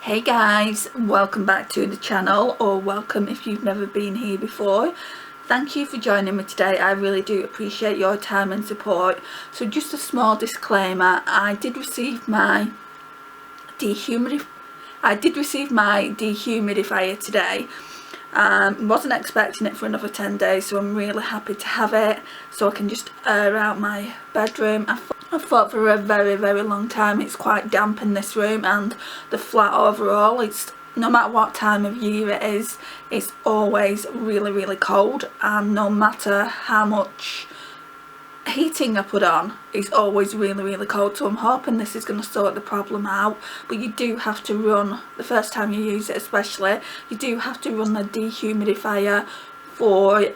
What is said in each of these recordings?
Hey guys, welcome back to the channel, or welcome if you've never been here before. Thank you for joining me today. I really do appreciate your time and support. So just a small disclaimer, I did receive my dehumidifier today. Wasn't expecting it for another 10 days, so I'm really happy to have it so I can just air out my bedroom. I thought for a very long time it's quite damp in this room, and the flat overall, it's no matter what time of year it is, it's always really cold, and no matter how much heating I put on, it's always really cold. So I'm hoping this is going to sort the problem out. But you do have to run, the first time you use it especially, you do have to run the dehumidifier for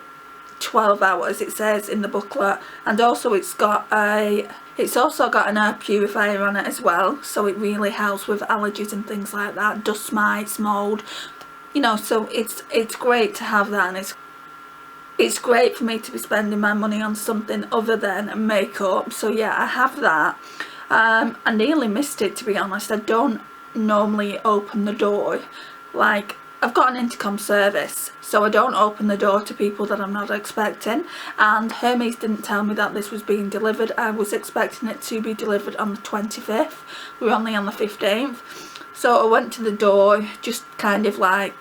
12 hours, it says in the booklet. And also it's also got an air purifier on it as well, so it really helps with allergies and things like that, dust mites, mould, you know. So it's great to have that, and it's great for me to be spending my money on something other than makeup. So yeah, I have that. I nearly missed it, to be honest. I don't normally open the door. Like, I've got an intercom service, so I don't open the door to people that I'm not expecting, and Hermes didn't tell me that this was being delivered. I was expecting it to be delivered on the 25th. We're only on the 15th. So I went to the door, just kind of like,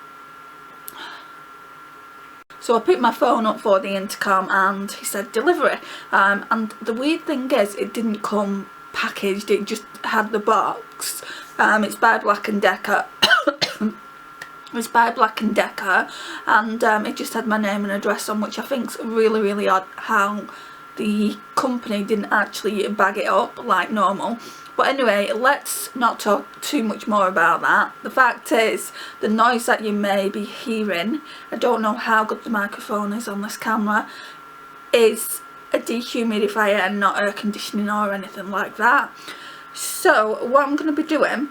so I picked my phone up for the intercom and he said delivery, and the weird thing is it didn't come packaged, it just had the box. It's by Black & Decker. It's by Black & Decker, and it just had my name and address on, which I think's really odd how the company didn't actually bag it up like normal. But anyway, let's not talk too much more about that. The fact is, the noise that you may be hearing, I don't know how good the microphone is on this camera, is a dehumidifier and not air conditioning or anything like that. So what I'm going to be doing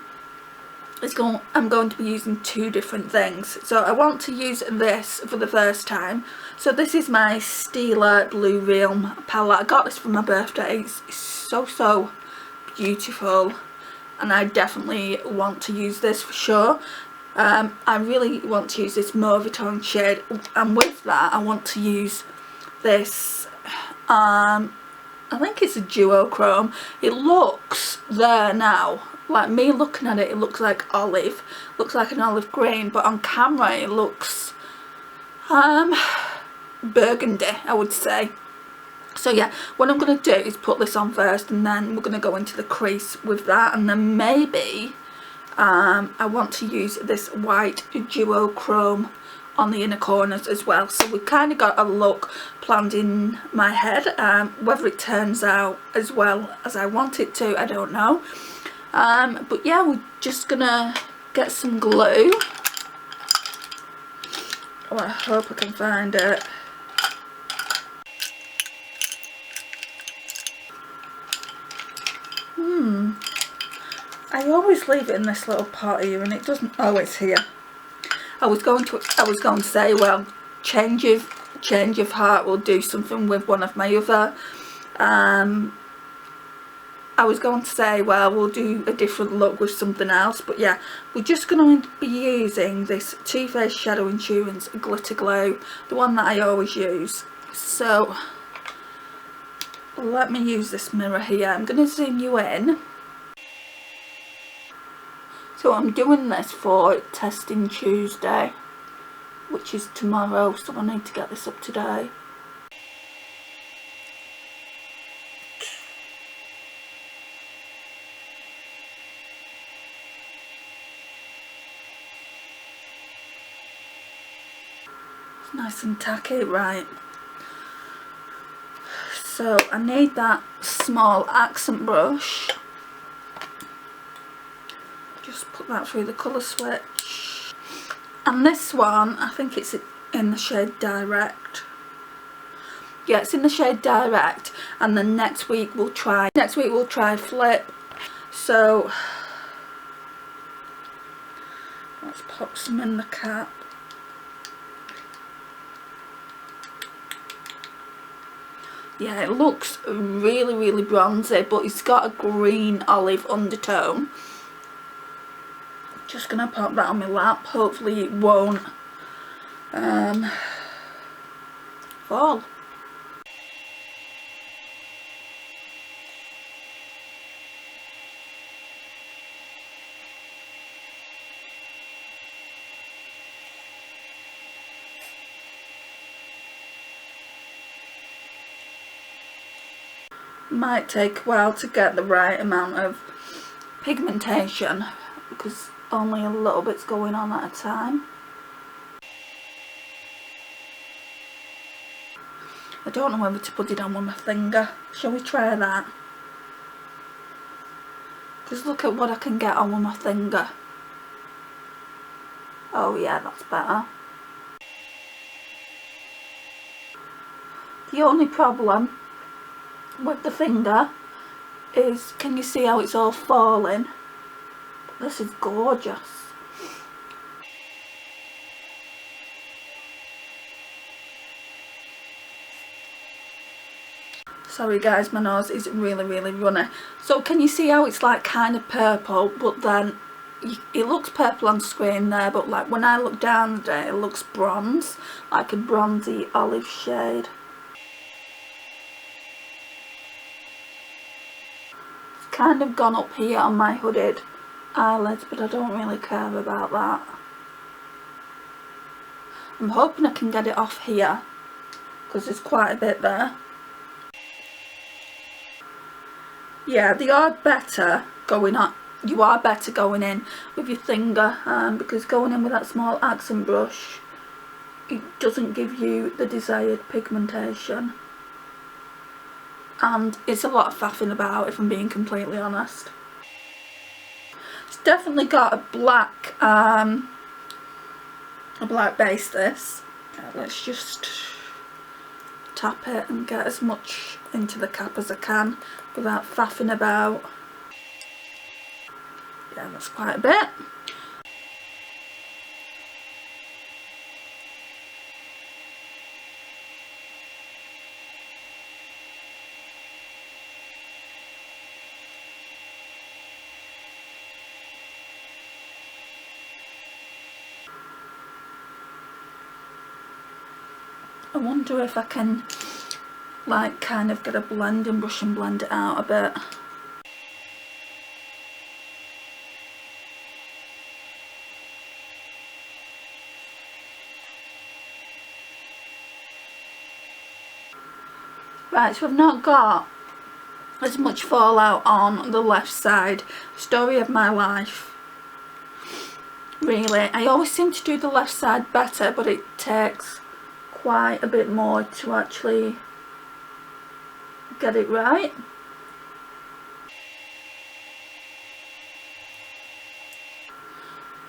is I'm going to be using two different things. So I want to use this for the first time. So this is my Stila Blue Realm palette. I got this for my birthday. It's so beautiful, and I definitely want to use this for sure. I really want to use this mauve tone shade, and with that I want to use this, I think it's a Duochrome. It looks there now, like me looking at it, it looks like olive, looks like an olive green, but on camera it looks burgundy, I would say. So yeah, what I'm going to do is put this on first, and then we're going to go into the crease with that, and then maybe I want to use this white Duochrome on the inner corners as well. So we've kind of got a look planned in my head. Whether it turns out as well as I want it to, I don't know. But yeah, we're just gonna get some glue. Oh, I hope I can find it. I always leave it in this little pot here, and it doesn't. Oh, it's here. I was going to say, well, change of heart will do something with one of my other. I was going to say, well, we'll do a different look with something else, but yeah, we're just going to be using this Too Faced Shadow Insurance Glitter Glue, the one that I always use. So let me use this mirror here. I'm going to zoom you in. So I'm doing this for Testing Tuesday, which is tomorrow, so I need to get this up today. It's nice and tacky, right? So I need that small accent brush. Just put that through the colour switch. And this one, I think it's in the shade Direct. Yeah, it's in the shade Direct. And then next week we'll try Flip. So let's pop some in the cap. Yeah, it looks really bronzy, but it's got a green olive undertone. Just gonna pop that on my lap. Hopefully it won't fall. Might take a while to get the right amount of pigmentation because only a little bit's going on at a time. I don't know whether to put it on with my finger. Shall we try that? Just look at what I can get on with my finger. Oh yeah, that's better. The only problem with the finger is, can you see how it's all falling? This is gorgeous. Sorry guys, my nose is really runny. So can you see how it's like kind of purple, but then it looks purple on screen there, but like when I look down there it looks bronze, like a bronzy olive shade. It's kind of gone up here on my hooded eyelids, but I don't really care about that. I'm hoping I can get it off here because there's quite a bit there. Yeah, they are better going on. You are better going in with your finger, because going in with that small accent brush, it doesn't give you the desired pigmentation. And it's a lot of faffing about, if I'm being completely honest. It's definitely got a black base, this. Let's just tap it and get as much into the cap as I can without faffing about. Yeah, that's quite a bit. I wonder if I can like kind of get a blending brush and blend it out a bit. Right, so I've not got as much fallout on the left side. Story of my life. Really, I always seem to do the left side better, but it takes quite a bit more to actually get it right.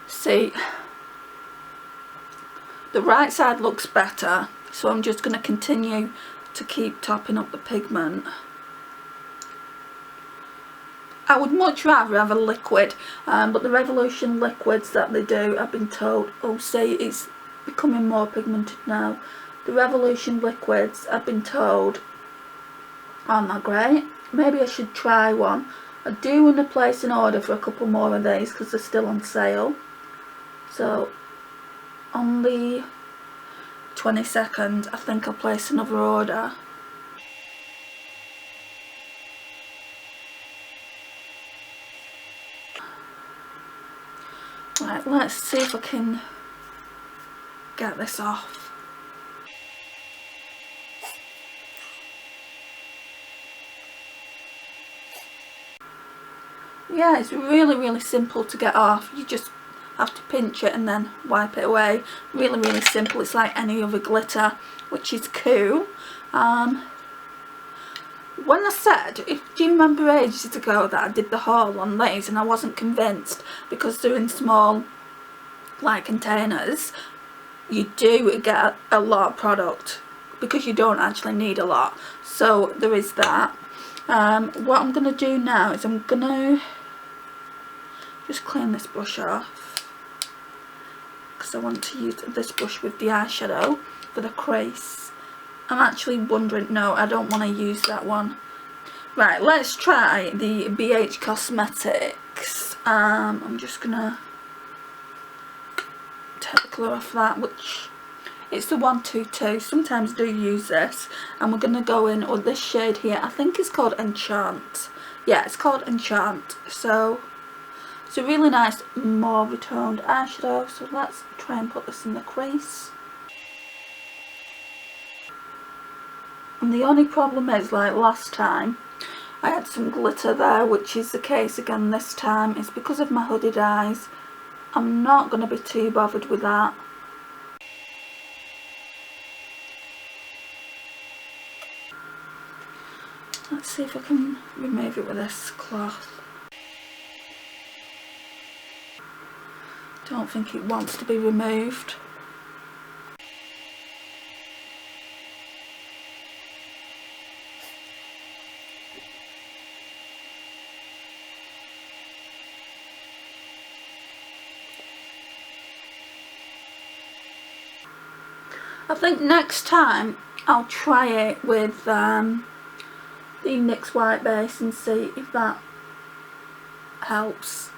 See, the right side looks better, so I'm just going to continue to keep topping up the pigment. I would much rather have a liquid, but the Revolution liquids that they do, I've been told, oh see, it's becoming more pigmented now. The Revolution liquids, I've been told, aren't that great. Maybe I should try one. I do want to place an order for a couple more of these because they're still on sale. So on the 22nd I think I'll place another order. Right, let's see if I can get this off. Yeah, it's really simple to get off. You just have to pinch it and then wipe it away. Really simple. It's like any other glitter, which is cool. When I said, do you remember ages ago that I did the haul on these and I wasn't convinced because they're in small like containers? You do get a lot of product because you don't actually need a lot. So there is that. What I'm going to do now is I'm going to just clean this brush off because I want to use this brush with the eyeshadow for the crease. I'm actually wondering, no, I don't want to use that one. Right, let's try the BH Cosmetics. I'm just gonna colour off that, which it's the 122. Sometimes I do use this, and we're going to go in with this shade here. I think it's called Enchant. Yeah, it's called Enchant. So it's a really nice mauve toned eyeshadow, so let's try and put this in the crease. And the only problem is, like last time, I had some glitter there, which is the case again this time. It's because of my hooded eyes. I'm not going to be too bothered with that. Let's see if I can remove it with this cloth. Don't think it wants to be removed. I think next time I'll try it with the NYX white base and see if that helps,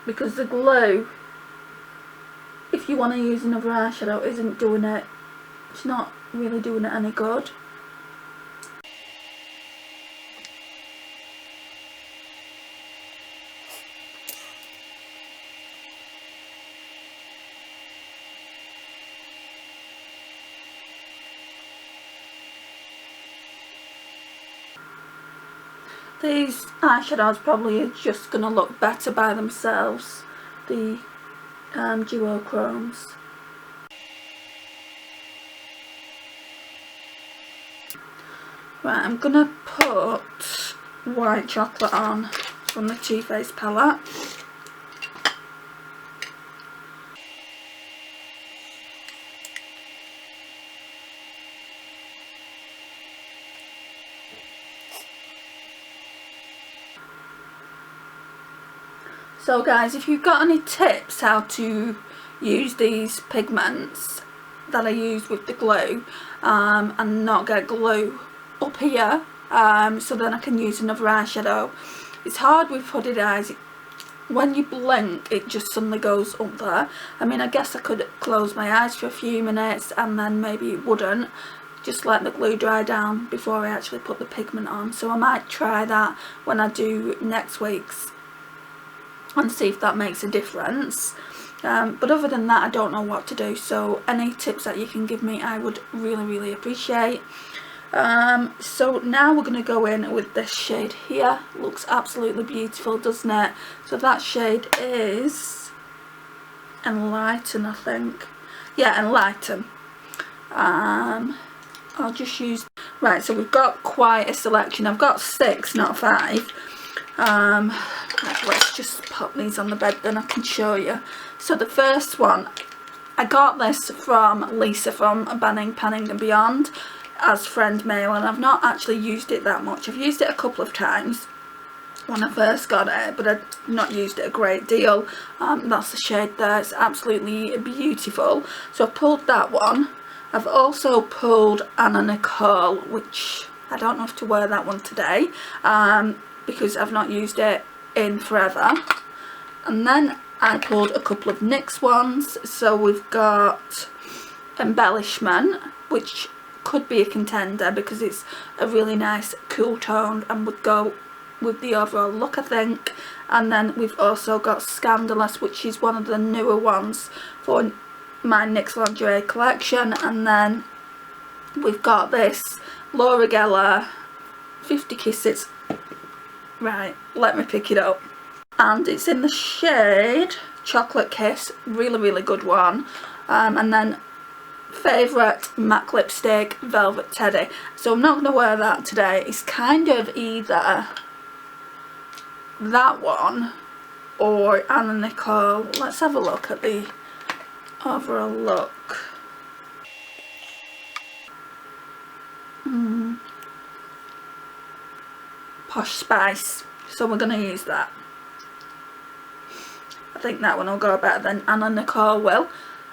because the glue, if you want to use another eyeshadow, isn't doing it. It's not really doing it any good. These eyeshadows probably are just going to look better by themselves, the Duochromes. Right, I'm going to put white chocolate on from the Too Faced palette. So guys, if you've got any tips how to use these pigments that I use with the glue and not get glue up here, so then I can use another eyeshadow. It's hard with hooded eyes. When you blink, it just suddenly goes up there. I mean, I guess I could close my eyes for a few minutes and then maybe it wouldn't. Just let the glue dry down before I actually put the pigment on. So I might try that when I do next week's and see if that makes a difference. But other than that, I don't know what to do. So any tips that you can give me, I would really appreciate. So now we're going to go in with this shade here. Looks absolutely beautiful, doesn't it? So that shade is Enlighten, I think. Yeah, Enlighten. I'll just use... Right, so we've got quite a selection. I've got 6, not 5. Let's just pop these on the bed, then I can show you. So the first one, I got this from Lisa from Banning, Panning and Beyond as friend mail, and I've not actually used it that much. I've used it a couple of times when I first got it, but I've not used it a great deal. That's the shade there. It's absolutely beautiful. So I've pulled that one. I've also pulled Anna Nicole, which I don't know if to wear that one today, because I've not used it in forever. And then I pulled a couple of NYX ones. So we've got Embellishment, which could be a contender because it's a really nice cool tone and would go with the overall look, I think. And then we've also got Scandalous, which is one of the newer ones for my NYX lingerie collection. And then we've got this Laura Geller 50 Kisses. Right, let me pick it up. And it's in the shade Chocolate Kiss, really good one. And then Favourite MAC Lipstick Velvet Teddy. So I'm not going to wear that today. It's kind of either that one or Anna Nicole. Let's have a look at the overall look. Posh Spice. So we're going to use that. I think that one will go better than Anna Nicole will.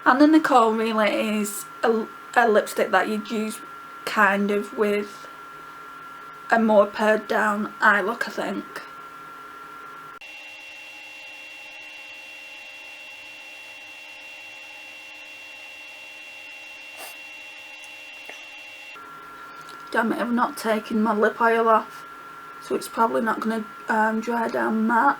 Anna Nicole really is a lipstick that you'd use kind of with a more pared down eye look, I think. Damn it, I've not taken my lip oil off, so it's probably not going to dry down matte.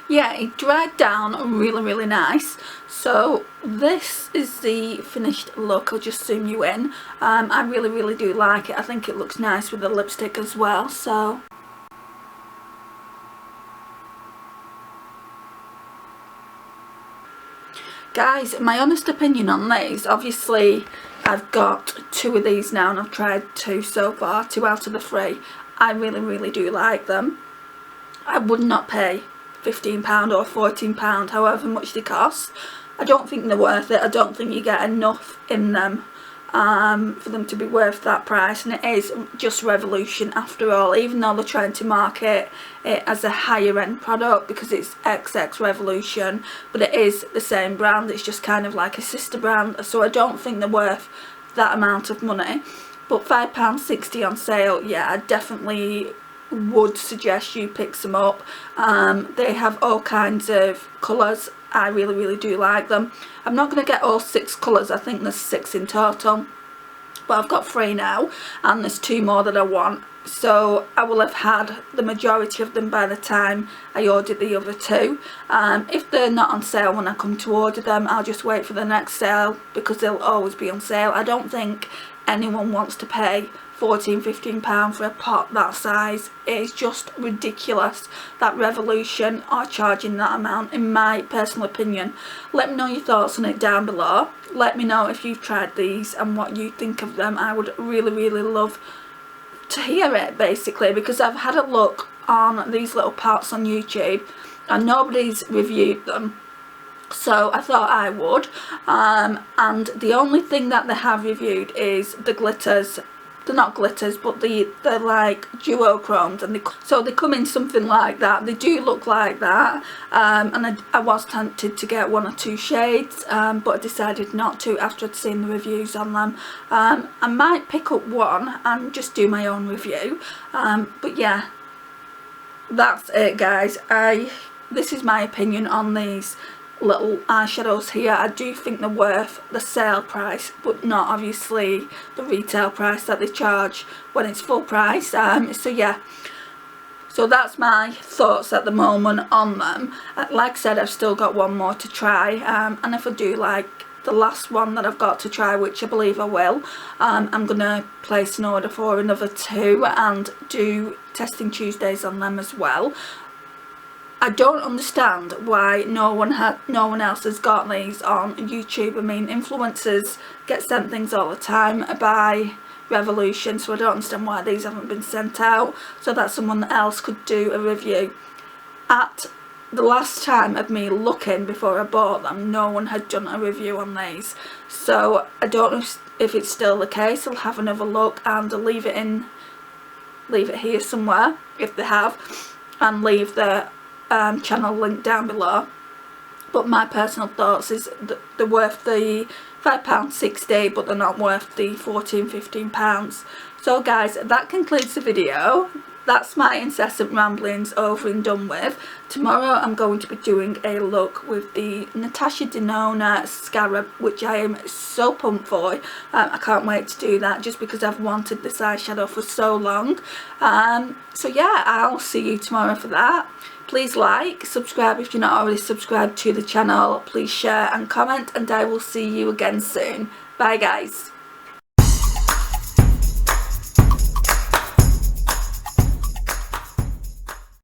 Yeah, it dried down really nice. So this is the finished look. I'll just zoom you in. I really do like it. I think it looks nice with the lipstick as well. So guys, my honest opinion on these, obviously I've got 2 of these now and I've tried 2 so far, 2 out of the 3. I really do like them. I would not pay £15 or £14, however much they cost. I don't think they're worth it. I don't think you get enough in them for them to be worth that price, and it is just Revolution after all, even though they're trying to market it as a higher end product because it's XX Revolution, but it is the same brand. It's just kind of like a sister brand, so I don't think they're worth that amount of money. But £5.60 on sale, yeah, I definitely would suggest you pick some up. They have all kinds of colours. I really do like them. I'm not going to get all 6 colours. I think there's 6 in total, but I've got 3 now and there's 2 more that I want, so I will have had the majority of them by the time I order the other 2. If they're not on sale when I come to order them, I'll just wait for the next sale because they'll always be on sale. I don't think anyone wants to pay £14–15 for a pot that size. It's just ridiculous that Revolution are charging that amount, in my personal opinion. Let me know your thoughts on it down below. Let me know if you've tried these and what you think of them. I would really love to hear it, basically, because I've had a look on these little pots on YouTube and nobody's reviewed them, so I thought I would. And the only thing that they have reviewed is the glitters. They're not glitters, but they're like duochromes, and so they come in something like that. They do look like that, and I was tempted to get 1 or 2 shades, but I decided not to after I'd seen the reviews on them. I might pick up 1 and just do my own review, but yeah, that's it guys. This is my opinion on these little eyeshadows here. I do think they're worth the sale price, but not obviously the retail price that they charge when it's full price. So yeah, so that's my thoughts at the moment on them. Like I said, I've still got 1 more to try, and if I do like the last one that I've got to try, which I believe I will, I'm gonna place an order for another 2 and do testing Tuesdays on them as well. I don't understand why no one else has got these on YouTube. I mean, influencers get sent things all the time by Revolution, so I don't understand why these haven't been sent out so that someone else could do a review. At the last time of me looking before I bought them, no one had done a review on these, so I don't know if it's still the case. I'll have another look and I'll leave it here somewhere if they have, and leave the channel link down below. But my personal thoughts is that they're worth the £5.60, but they're not worth the £14–15. So guys, that concludes the video. That's my incessant ramblings over and done with. Tomorrow I'm going to be doing a look with the Natasha Denona Scarab, which I am so pumped for. I can't wait to do that just because I've wanted this eyeshadow for so long. So yeah, I'll see you tomorrow for that. Please like, subscribe if you're not already subscribed to the channel. Please share and comment, and I will see you again soon. Bye guys.